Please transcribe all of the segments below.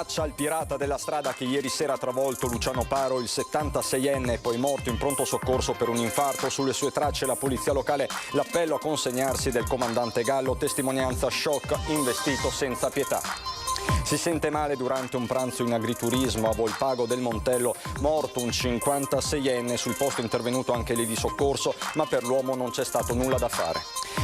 Caccia al pirata della strada che ieri sera ha travolto Luciano Paro, il 76enne, poi morto in pronto soccorso per un infarto. Sulle sue tracce la polizia locale, l'appello a consegnarsi del comandante Gallo, testimonianza shock, investito senza pietà. Si sente male durante un pranzo in agriturismo a Volpago del Montello, morto un 56enne, sul posto è intervenuto anche lì di soccorso, ma per l'uomo non c'è stato nulla da fare.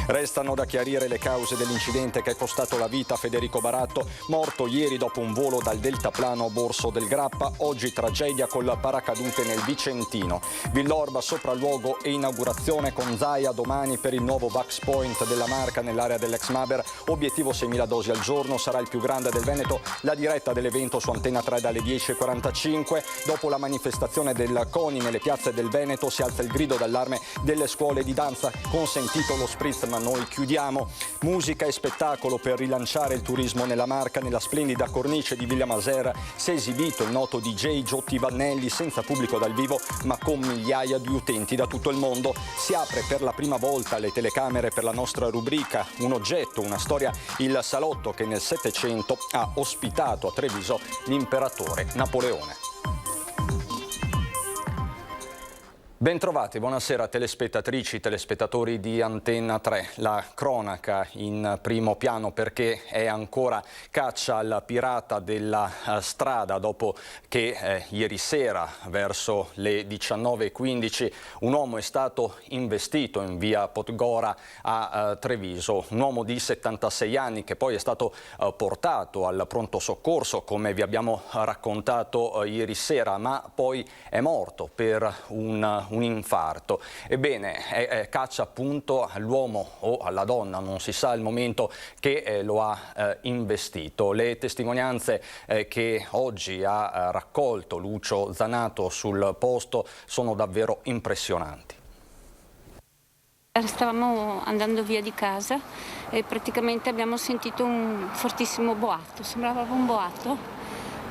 Restano da chiarire le cause dell'incidente che è costato la vita a Federico Baratto, morto ieri dopo un volo dal deltaplano Borso del Grappa. Oggi tragedia col paracadute nel Vicentino. Villorba sopralluogo e inaugurazione con Zaia domani per il nuovo Vax Point della Marca nell'area dell'ex Maber. Obiettivo 6.000 dosi al giorno, sarà il più grande del Veneto. La diretta dell'evento su Antenna 3 dalle 10.45. Dopo la manifestazione del CONI nelle piazze del Veneto si alza il grido d'allarme delle scuole di danza. Consentito lo spritz, ma noi chiudiamo. Musica e spettacolo per rilanciare il turismo nella Marca. Nella splendida cornice di Villa Maser si è esibito il noto DJ Giotti Vannelli, senza pubblico dal vivo ma con migliaia di utenti da tutto il mondo. Si apre per la prima volta le telecamere per la nostra rubrica Un oggetto, una storia, il salotto che nel Settecento ha ospitato a Treviso l'imperatore Napoleone. Bentrovati, buonasera telespettatrici, telespettatori di Antenna 3. La cronaca in primo piano perché è ancora caccia al pirata della strada dopo che ieri sera verso le 19.15 un uomo è stato investito in via Podgora a Treviso, un uomo di 76 anni che poi è stato portato al pronto soccorso come vi abbiamo raccontato ieri sera, ma poi è morto per un infarto. Ebbene, caccia appunto all'uomo o alla donna, non si sa al momento, che lo ha investito. Le testimonianze che oggi ha raccolto Lucio Zanato sul posto sono davvero impressionanti. Stavamo andando via di casa e praticamente abbiamo sentito un fortissimo boato, sembrava un boato.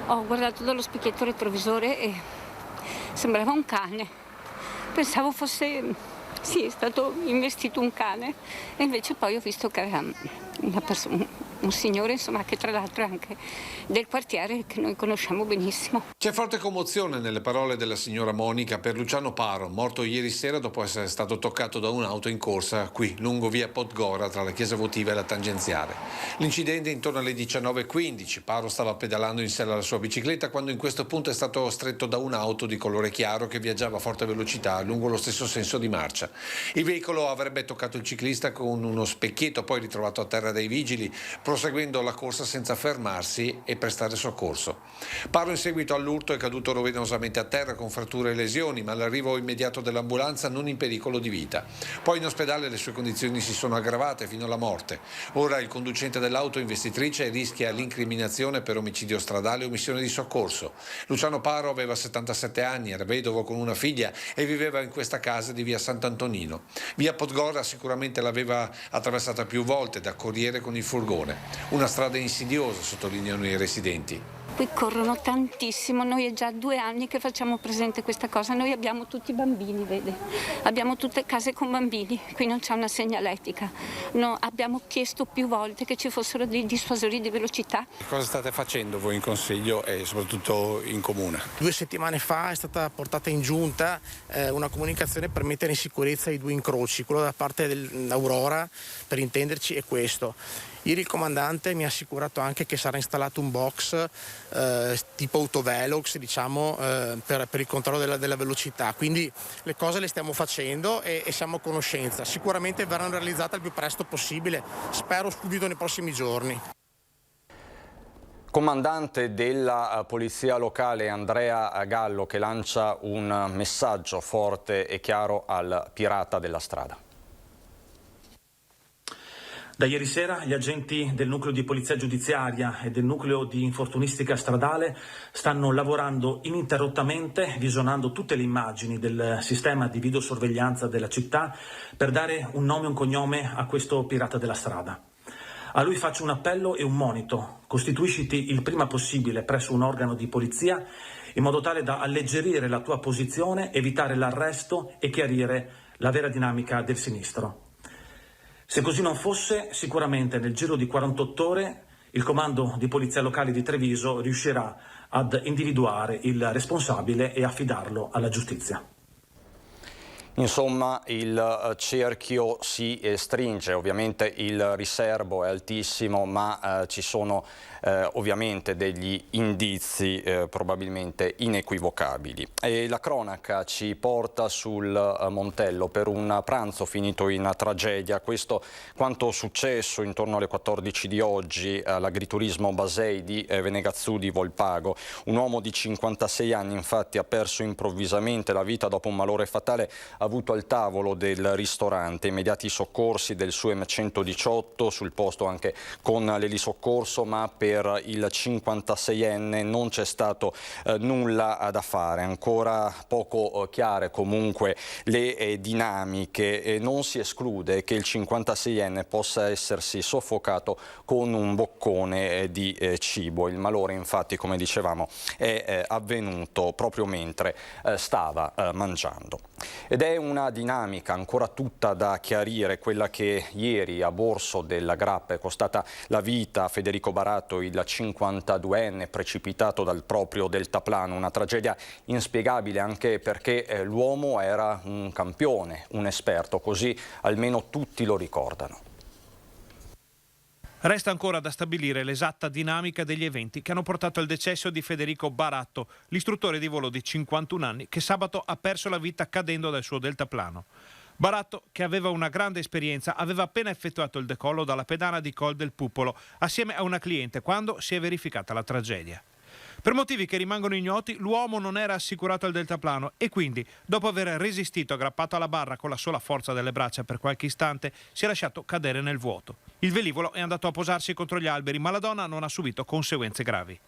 Ho guardato dallo specchietto retrovisore e sembrava un cane. Pensavo fosse, sì, è stato investito un cane e invece poi ho visto che era una persona, un signore insomma che tra l'altro è anche del quartiere che noi conosciamo benissimo. C'è forte commozione nelle parole della signora Monica per Luciano Paro, morto ieri sera dopo essere stato toccato da un'auto in corsa qui lungo via Podgora tra la chiesa votiva e la tangenziale. L'incidente intorno alle 19.15, Paro stava pedalando in sella alla sua bicicletta quando in questo punto è stato stretto da un'auto di colore chiaro che viaggiava a forte velocità lungo lo stesso senso di marcia. Il veicolo avrebbe toccato il ciclista con uno specchietto poi ritrovato a terra dai vigili, proseguendo la corsa senza fermarsi e prestare soccorso. Paro in seguito all'urto è caduto rovinosamente a terra con fratture e lesioni, ma l'arrivo immediato dell'ambulanza non in pericolo di vita. Poi in ospedale le sue condizioni si sono aggravate fino alla morte. Ora il conducente dell'auto investitrice rischia l'incriminazione per omicidio stradale e omissione di soccorso. Luciano Paro aveva 77 anni, era vedovo con una figlia e viveva in questa casa di via Sant'Antonino. Via Podgora sicuramente l'aveva attraversata più volte da corriere con il furgone. Una strada insidiosa, sottolineano i residenti. Qui corrono tantissimo, noi è già 2 anni che facciamo presente questa cosa, noi abbiamo tutti i bambini, vede, abbiamo tutte case con bambini, qui non c'è una segnaletica, no, abbiamo chiesto più volte che ci fossero dei dissuasori di velocità. Cosa state facendo voi in consiglio e soprattutto in comune? 2 settimane fa è stata portata in giunta una comunicazione per mettere in sicurezza i 2 incroci, quello da parte dell'Aurora, per intenderci, è questo. Ieri il comandante mi ha assicurato anche che sarà installato un box tipo autovelox, diciamo, per il controllo della velocità. Quindi le cose le stiamo facendo e siamo a conoscenza. Sicuramente verranno realizzate il più presto possibile, spero subito nei prossimi giorni. Comandante della Polizia Locale Andrea Gallo che lancia un messaggio forte e chiaro al pirata della strada. Da ieri sera gli agenti del nucleo di polizia giudiziaria e del nucleo di infortunistica stradale stanno lavorando ininterrottamente, visionando tutte le immagini del sistema di videosorveglianza della città per dare un nome e un cognome a questo pirata della strada. A lui faccio un appello e un monito: costituisciti il prima possibile presso un organo di polizia in modo tale da alleggerire la tua posizione, evitare l'arresto e chiarire la vera dinamica del sinistro. Se così non fosse, sicuramente nel giro di 48 ore Il comando di polizia locale di Treviso riuscirà ad individuare il responsabile e affidarlo alla giustizia. Insomma, il cerchio si stringe, ovviamente il riservo è altissimo, ma ci sono ovviamente degli indizi probabilmente inequivocabili. E la cronaca ci porta sul Montello per un pranzo finito in tragedia. Questo quanto successo intorno alle 14 di oggi all'agriturismo Basei di Venegazzù di Volpago. Un uomo di 56 anni infatti ha perso improvvisamente la vita dopo un malore fatale avuto al tavolo del ristorante. Immediati soccorsi del SUEM 118, sul posto anche con l'elisoccorso, ma per il 56enne non c'è stato nulla da fare. Ancora poco chiare comunque le dinamiche. Non si esclude che il 56enne possa essersi soffocato con un boccone di cibo. Il malore infatti, come dicevamo, è avvenuto proprio mentre stava mangiando. Ed è una dinamica ancora tutta da chiarire quella che ieri a Borso della Grappa è costata la vita a Federico Baratto, il 52enne precipitato dal proprio deltaplano. Una tragedia inspiegabile anche perché l'uomo era un campione, un esperto, così almeno tutti lo ricordano. Resta ancora da stabilire l'esatta dinamica degli eventi che hanno portato al decesso di Federico Baratto, l'istruttore di volo di 51 anni che sabato ha perso la vita cadendo dal suo deltaplano. Baratto, che aveva una grande esperienza, aveva appena effettuato il decollo dalla pedana di Col del Pupolo assieme a una cliente quando si è verificata la tragedia. Per motivi che rimangono ignoti, l'uomo non era assicurato al deltaplano e quindi, dopo aver resistito aggrappato alla barra con la sola forza delle braccia per qualche istante, si è lasciato cadere nel vuoto. Il velivolo è andato a posarsi contro gli alberi, ma la donna non ha subito conseguenze gravi.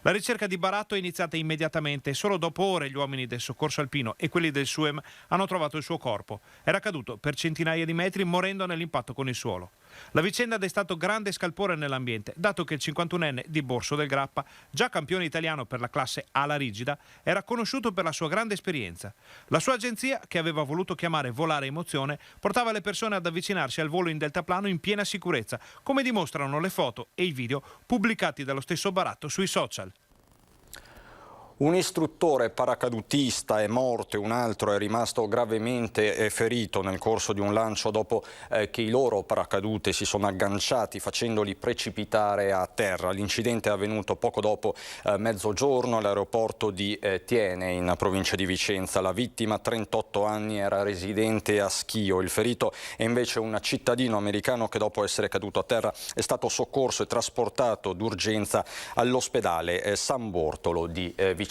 La ricerca di Baratto è iniziata immediatamente e solo dopo ore gli uomini del soccorso alpino e quelli del SUEM hanno trovato il suo corpo. Era caduto per centinaia di metri morendo nell'impatto con il suolo. La vicenda ha destato grande scalpore nell'ambiente, dato che il 51enne di Borso del Grappa, già campione italiano per la classe ala rigida, era conosciuto per la sua grande esperienza. La sua agenzia, che aveva voluto chiamare Volare Emozione, portava le persone ad avvicinarsi al volo in deltaplano in piena sicurezza, come dimostrano le foto e i video pubblicati dallo stesso Baratto sui social. Un istruttore paracadutista è morto e un altro è rimasto gravemente ferito nel corso di un lancio dopo che i loro paracadute si sono agganciati facendoli precipitare a terra. L'incidente è avvenuto poco dopo mezzogiorno all'aeroporto di Thiene in provincia di Vicenza. La vittima, 38 anni, era residente a Schio. Il ferito è invece un cittadino americano che dopo essere caduto a terra è stato soccorso e trasportato d'urgenza all'ospedale San Bortolo di Vicenza.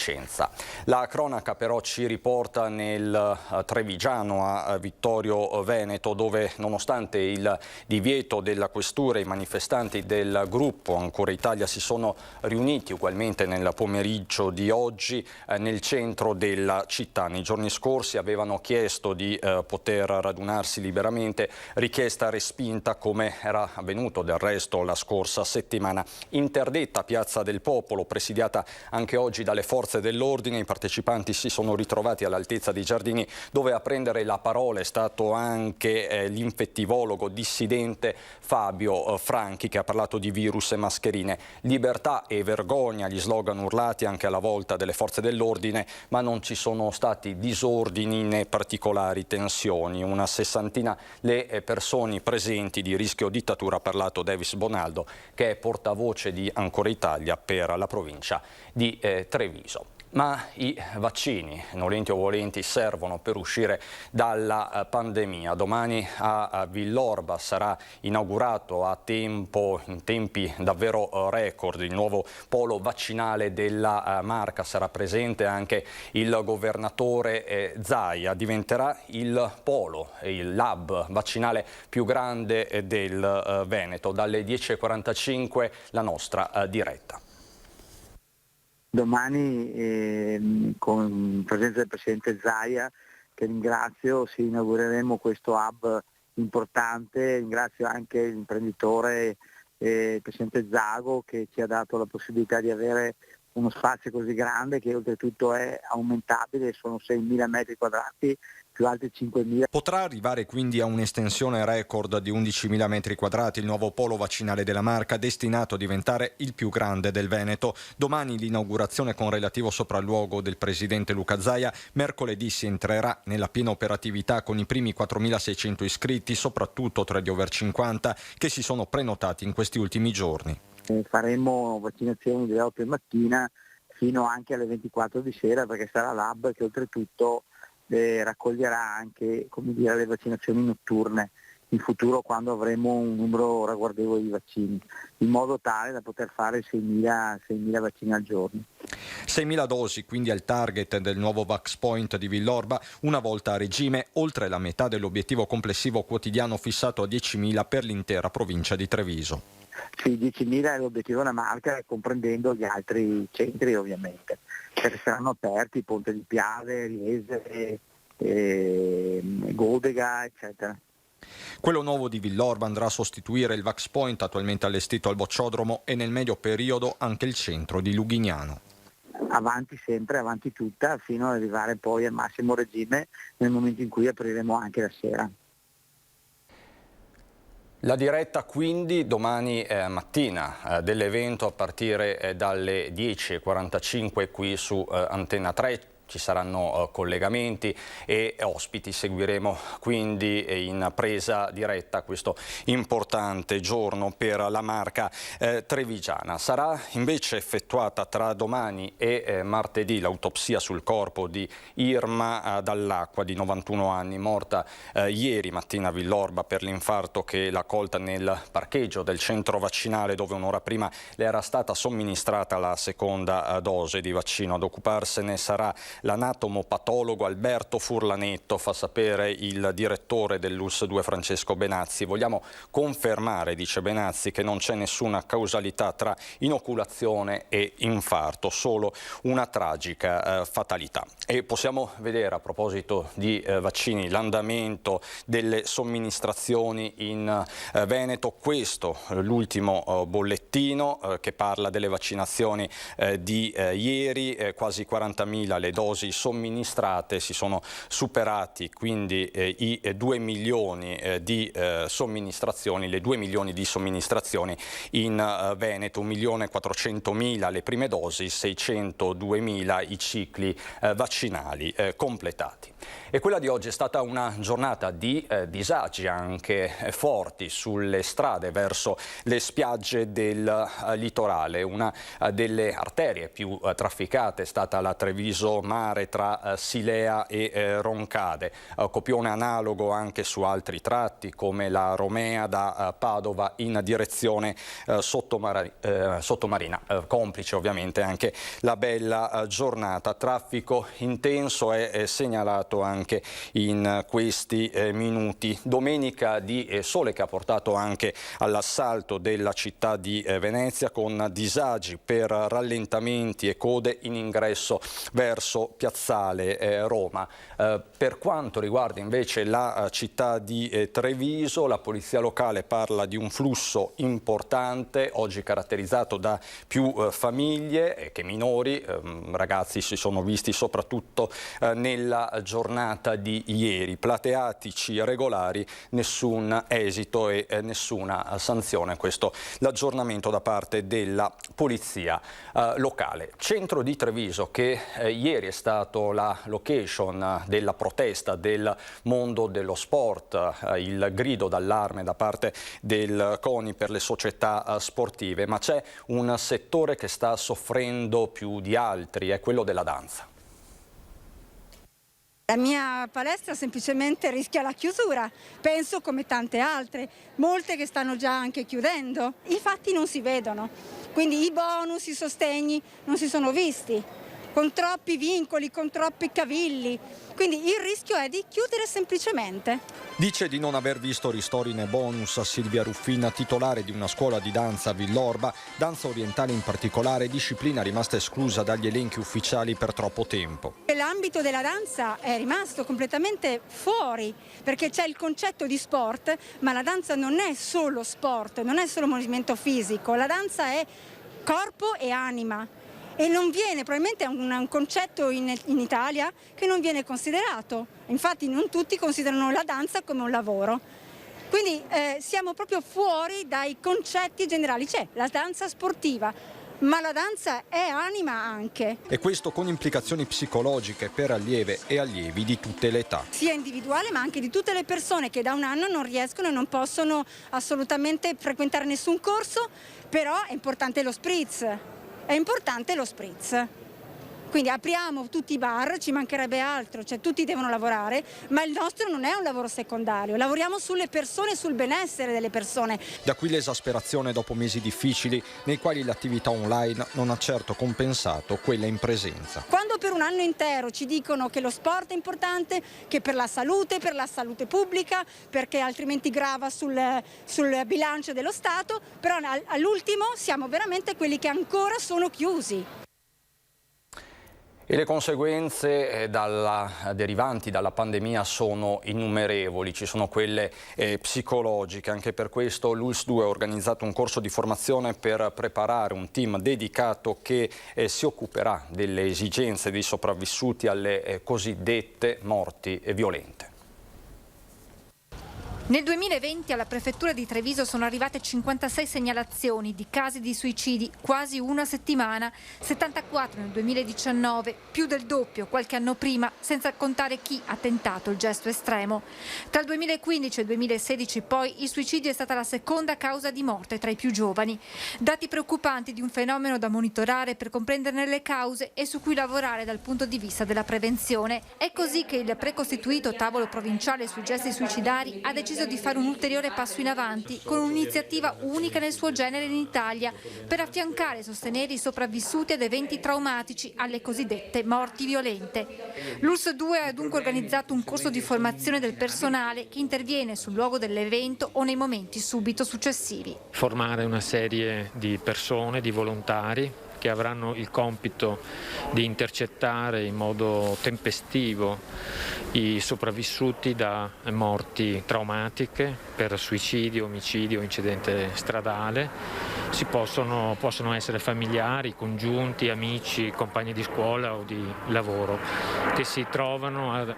La cronaca però ci riporta nel Trevigiano a Vittorio Veneto, dove nonostante il divieto della questura i manifestanti del gruppo Ancora Italia si sono riuniti ugualmente nel pomeriggio di oggi nel centro della città. Nei giorni scorsi avevano chiesto di poter radunarsi liberamente, richiesta respinta come era avvenuto del resto la scorsa settimana. Interdetta Piazza del Popolo, presidiata anche oggi dalle forze dell'ordine, i partecipanti si sono ritrovati all'altezza dei giardini, dove a prendere la parola è stato anche l'infettivologo dissidente Fabio Franchi, che ha parlato di virus e mascherine. Libertà e vergogna, gli slogan urlati anche alla volta delle forze dell'ordine, ma non ci sono stati disordini né particolari tensioni. Una sessantina le persone presenti. Di rischio dittatura ha parlato Davis Bonaldo, che è portavoce di Ancora Italia per la provincia di Treviso. Ma i vaccini, nolenti o volenti, servono per uscire dalla pandemia. Domani a Villorba sarà inaugurato in tempi davvero record il nuovo polo vaccinale della Marca. Sarà presente anche il governatore Zaia. Diventerà il polo, il lab vaccinale più grande del Veneto. Dalle 10:45 la nostra diretta. Domani con presenza del Presidente Zaia, che ringrazio, inaugureremo questo hub importante. Ringrazio anche l'imprenditore, il Presidente Zago, che ci ha dato la possibilità di avere uno spazio così grande che oltretutto è aumentabile, sono 6.000 metri quadrati più altri 5.000. Potrà arrivare quindi a un'estensione record di 11.000 metri quadrati il nuovo polo vaccinale della Marca, destinato a diventare il più grande del Veneto. Domani l'inaugurazione con relativo sopralluogo del presidente Luca Zaia. Mercoledì si entrerà nella piena operatività con i primi 4.600 iscritti, soprattutto tra gli over 50 che si sono prenotati in questi ultimi giorni. Faremo vaccinazioni dalle 8 di mattina fino anche alle 24 di sera, perché sarà l'hub che oltretutto raccoglierà anche, come dire, le vaccinazioni notturne in futuro, quando avremo un numero ragguardevole di vaccini, in modo tale da poter fare 6.000 vaccini al giorno. 6.000 dosi quindi al target del nuovo Vax Point di Villorba, una volta a regime, oltre la metà dell'obiettivo complessivo quotidiano fissato a 10.000 per l'intera provincia di Treviso. Sì, 10.000 è l'obiettivo della Marca, comprendendo gli altri centri ovviamente, perché saranno aperti Ponte di Piave, Riese, Godega, eccetera. Quello nuovo di Villorba andrà a sostituire il Vax Point attualmente allestito al Bocciodromo e nel medio periodo anche il centro di Lughignano. Avanti sempre, avanti tutta, fino ad arrivare poi al massimo regime nel momento in cui apriremo anche la sera. La diretta quindi domani mattina dell'evento a partire dalle 10.45 qui su Antenna 3. Ci saranno collegamenti e ospiti, seguiremo quindi in presa diretta questo importante giorno per la Marca trevigiana. Sarà invece effettuata tra domani e martedì l'autopsia sul corpo di Irma Dall'Acqua, di 91 anni, morta ieri mattina a Villorba per l'infarto che l'ha colta nel parcheggio del centro vaccinale, dove un'ora prima le era stata somministrata la seconda dose di vaccino. Ad occuparsene sarà l'anatomopatologo Alberto Furlanetto, fa sapere il direttore dell'ULSS 2 Francesco Benazzi. Vogliamo confermare, dice Benazzi, che non c'è nessuna causalità tra inoculazione e infarto, solo una tragica fatalità. E possiamo vedere, a proposito di vaccini, l'andamento delle somministrazioni in Veneto. Questo l'ultimo bollettino che parla delle vaccinazioni di ieri, quasi 40.000 le dosi somministrate, si sono superati quindi i 2 milioni di somministrazioni, le 2 milioni di somministrazioni in Veneto, 1.400.000 le prime dosi, 602.000 i cicli vaccinali completati. E quella di oggi è stata una giornata di disagi anche forti sulle strade verso le spiagge del litorale. Una delle arterie più trafficate è stata la Treviso Mare tra Silea e Roncade. Copione analogo anche su altri tratti come la Romea da Padova in direzione sottomarina, complice ovviamente anche la bella giornata. Traffico intenso è segnalato anche in questi minuti. Domenica di sole che ha portato anche all'assalto della città di Venezia, con disagi per rallentamenti e code in ingresso verso Piazzale Roma. Per quanto riguarda invece la città di Treviso, la polizia locale parla di un flusso importante, oggi caratterizzato da più famiglie che minori. Ragazzi si sono visti soprattutto nella giornata di ieri, plateatici regolari, nessun esito e nessuna sanzione. Questo l'aggiornamento da parte della polizia locale. Centro di Treviso che ieri è stato la location della protesta del mondo dello sport, il grido d'allarme da parte del CONI per le società sportive, ma c'è un settore che sta soffrendo più di altri, è quello della danza. La mia palestra semplicemente rischia la chiusura, penso come tante altre, molte che stanno già anche chiudendo. I fatti non si vedono, quindi i bonus, i sostegni non si sono visti, con troppi vincoli, con troppi cavilli, quindi il rischio è di chiudere semplicemente. Dice di non aver visto ristori né bonus a Silvia Ruffin, titolare di una scuola di danza a Villorba, danza orientale in particolare, disciplina rimasta esclusa dagli elenchi ufficiali per troppo tempo. L'ambito della danza è rimasto completamente fuori, perché c'è il concetto di sport, ma la danza non è solo sport, non è solo movimento fisico, la danza è corpo e anima. e non viene, probabilmente è un concetto in Italia che non viene considerato. Infatti non tutti considerano la danza come un lavoro. Quindi siamo proprio fuori dai concetti generali. C'è la danza sportiva, ma la danza è anima anche. E questo con implicazioni psicologiche per allieve e allievi di tutte le età. Sia individuale ma anche di tutte le persone che da un anno non riescono e non possono assolutamente frequentare nessun corso, però è importante lo spritz. È importante lo spritz. Quindi apriamo tutti i bar, ci mancherebbe altro, cioè tutti devono lavorare, ma il nostro non è un lavoro secondario, lavoriamo sulle persone, sul benessere delle persone. Da qui l'esasperazione dopo mesi difficili nei quali l'attività online non ha certo compensato quella in presenza. Quando per un anno intero ci dicono che lo sport è importante, che per la salute pubblica, perché altrimenti grava sul bilancio dello Stato, però all'ultimo siamo veramente quelli che ancora sono chiusi. E le conseguenze derivanti dalla pandemia sono innumerevoli, ci sono quelle psicologiche. Anche per questo l'ULSS 2 ha organizzato un corso di formazione per preparare un team dedicato che si occuperà delle esigenze dei sopravvissuti alle cosiddette morti violente. Nel 2020 alla prefettura di Treviso sono arrivate 56 segnalazioni di casi di suicidi, quasi una settimana, 74 nel 2019, più del doppio qualche anno prima, senza contare chi ha tentato il gesto estremo. Tra il 2015 e il 2016 poi il suicidio è stata la seconda causa di morte tra i più giovani. Dati preoccupanti di un fenomeno da monitorare per comprenderne le cause e su cui lavorare dal punto di vista della prevenzione. È così che il precostituito tavolo provinciale sui gesti suicidari ha deciso di fare un ulteriore passo in avanti con un'iniziativa unica nel suo genere in Italia per affiancare e sostenere i sopravvissuti ad eventi traumatici, alle cosiddette morti violente. L'ULSS 2 ha dunque organizzato un corso di formazione del personale che interviene sul luogo dell'evento o nei momenti subito successivi. Formare una serie di persone, di volontari che avranno il compito di intercettare in modo tempestivo i sopravvissuti da morti traumatiche per suicidio, omicidio, incidente stradale. Possono essere familiari, congiunti, amici, compagni di scuola o di lavoro che si trovano ad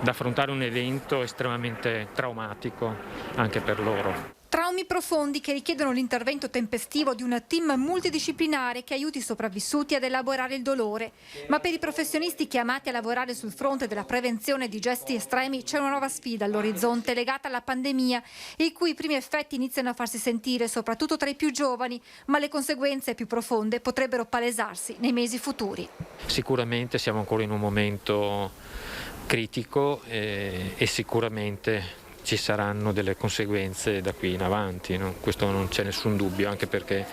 affrontare un evento estremamente traumatico anche per loro. Traumi profondi che richiedono l'intervento tempestivo di un team multidisciplinare che aiuti i sopravvissuti ad elaborare il dolore. Ma per i professionisti chiamati a lavorare sul fronte della prevenzione di gesti estremi c'è una nuova sfida all'orizzonte legata alla pandemia, i cui primi effetti iniziano a farsi sentire soprattutto tra i più giovani, ma le conseguenze più profonde potrebbero palesarsi nei mesi futuri. Sicuramente siamo ancora in un momento critico e sicuramente ci saranno delle conseguenze da qui in avanti, no? Questo non c'è nessun dubbio, anche perché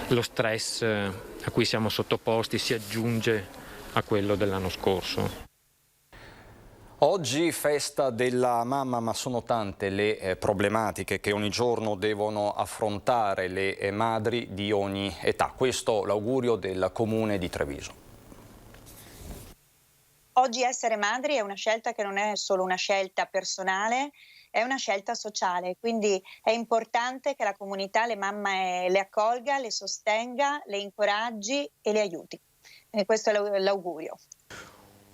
lo stress a cui siamo sottoposti si aggiunge a quello dell'anno scorso. Oggi festa della mamma, ma sono tante le problematiche che ogni giorno devono affrontare le madri di ogni età. Questo l'augurio del Comune di Treviso. Oggi essere madri è una scelta che non è solo una scelta personale, è una scelta sociale, quindi è importante che la comunità le mamme le accolga, le sostenga, le incoraggi e le aiuti. E questo è l'augurio.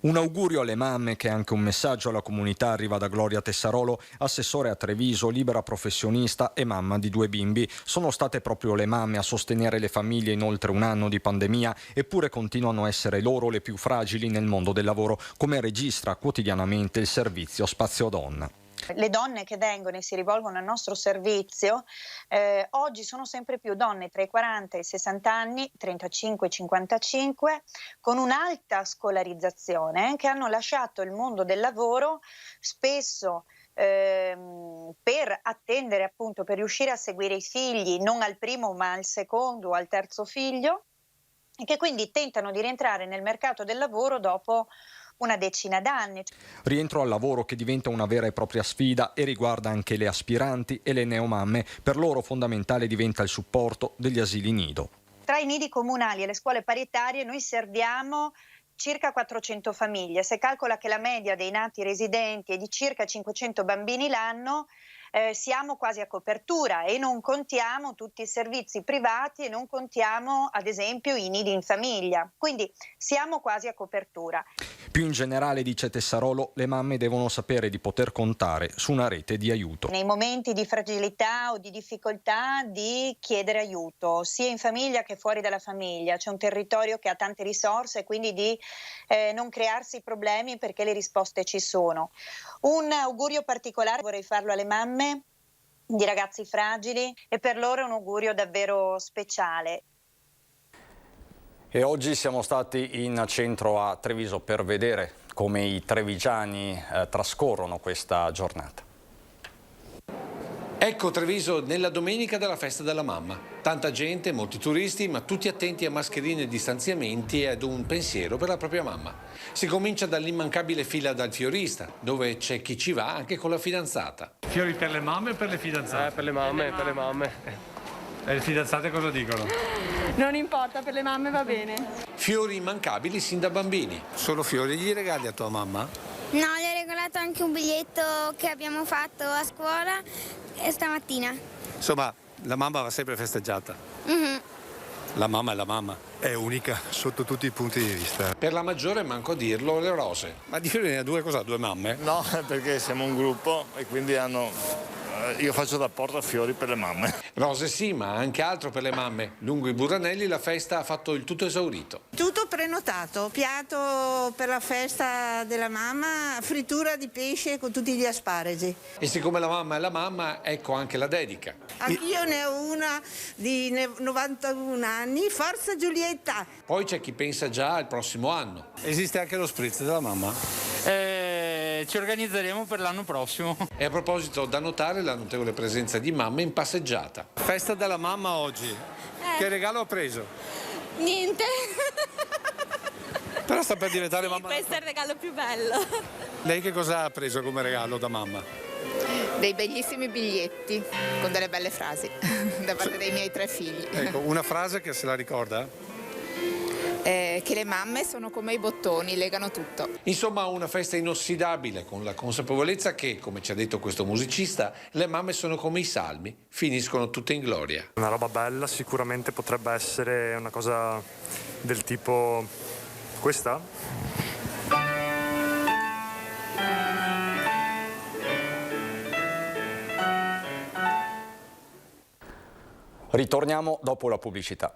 Un augurio alle mamme, che è anche un messaggio alla comunità, arriva da Gloria Tessarolo, assessore a Treviso, libera professionista e mamma di 2 bimbi. Sono state proprio le mamme a sostenere le famiglie in oltre un anno di pandemia, eppure continuano a essere loro le più fragili nel mondo del lavoro, come registra quotidianamente il servizio Spazio Donna. Le donne che vengono e si rivolgono al nostro servizio oggi sono sempre più donne tra i 40 e i 60 anni, 35 e 55, con un'alta scolarizzazione, che hanno lasciato il mondo del lavoro spesso per attendere, appunto, per riuscire a seguire i figli, non al primo ma al secondo o al terzo figlio, e che quindi tentano di rientrare nel mercato del lavoro dopo una decina d'anni. Rientro al lavoro che diventa una vera e propria sfida e riguarda anche le aspiranti e le neomamme. Per loro fondamentale diventa il supporto degli asili nido. Tra i nidi comunali e le scuole paritarie noi serviamo circa 400 famiglie. Se calcola che la media dei nati residenti è di circa 500 bambini l'anno, siamo quasi a copertura e non contiamo tutti i servizi privati e non contiamo ad esempio i nidi in famiglia, quindi siamo quasi a copertura. Più in generale, dice Tessarolo, le mamme devono sapere di poter contare su una rete di aiuto. Nei momenti di fragilità o di difficoltà di chiedere aiuto, sia in famiglia che fuori dalla famiglia. C'è un territorio che ha tante risorse e quindi di non crearsi problemi perché le risposte ci sono. Un augurio particolare vorrei farlo alle mamme di ragazzi fragili e per loro è un augurio davvero speciale. E oggi siamo stati in centro a Treviso per vedere come i trevigiani trascorrono questa giornata. Ecco Treviso nella domenica della festa della mamma. Tanta gente, molti turisti, ma tutti attenti a mascherine e distanziamenti e ad un pensiero per la propria mamma. Si comincia dall'immancabile fila dal fiorista, dove c'è chi ci va anche con la fidanzata. Fiori per le mamme o per le fidanzate? Per le mamme. E le fidanzate cosa dicono? Non importa, per le mamme va bene. Fiori immancabili sin da bambini. Solo fiori gli regali a tua mamma? No, gli ho regalato anche un biglietto che abbiamo fatto a scuola stamattina. Insomma, la mamma va sempre festeggiata. La mamma è la mamma. È unica sotto tutti i punti di vista. Per la maggiore, manco a dirlo, le rose. Ma di fiori ne ha due cosa? Due mamme? No, perché siamo un gruppo e quindi io faccio da portafiori per le mamme. Rose sì, ma anche altro per le mamme. Lungo i Burranelli la festa ha fatto il tutto esaurito. Tutto prenotato, piatto per la festa della mamma, frittura di pesce con tutti gli asparagi. E siccome la mamma è la mamma, ecco anche la dedica. Anch'io ne ho una di 91 anni, forza Giulietta! Poi c'è chi pensa già al prossimo anno. Esiste anche lo spritz della mamma? Ci organizzeremo per l'anno prossimo. E a proposito, da notare la notevole presenza di mamme in passeggiata. Festa della mamma oggi. Che regalo ha preso? Niente. Però sta per diventare mamma. Questo è il regalo più bello. Lei che cosa ha preso come regalo da mamma? Dei bellissimi biglietti con delle belle frasi da parte dei miei 3 figli. Ecco, una frase che se la ricorda? Che le mamme sono come i bottoni, legano tutto. Insomma, una festa inossidabile, con la consapevolezza che, come ci ha detto questo musicista, le mamme sono come i salmi, finiscono tutte in gloria. Una roba bella sicuramente potrebbe essere una cosa del tipo questa. Ritorniamo dopo la pubblicità.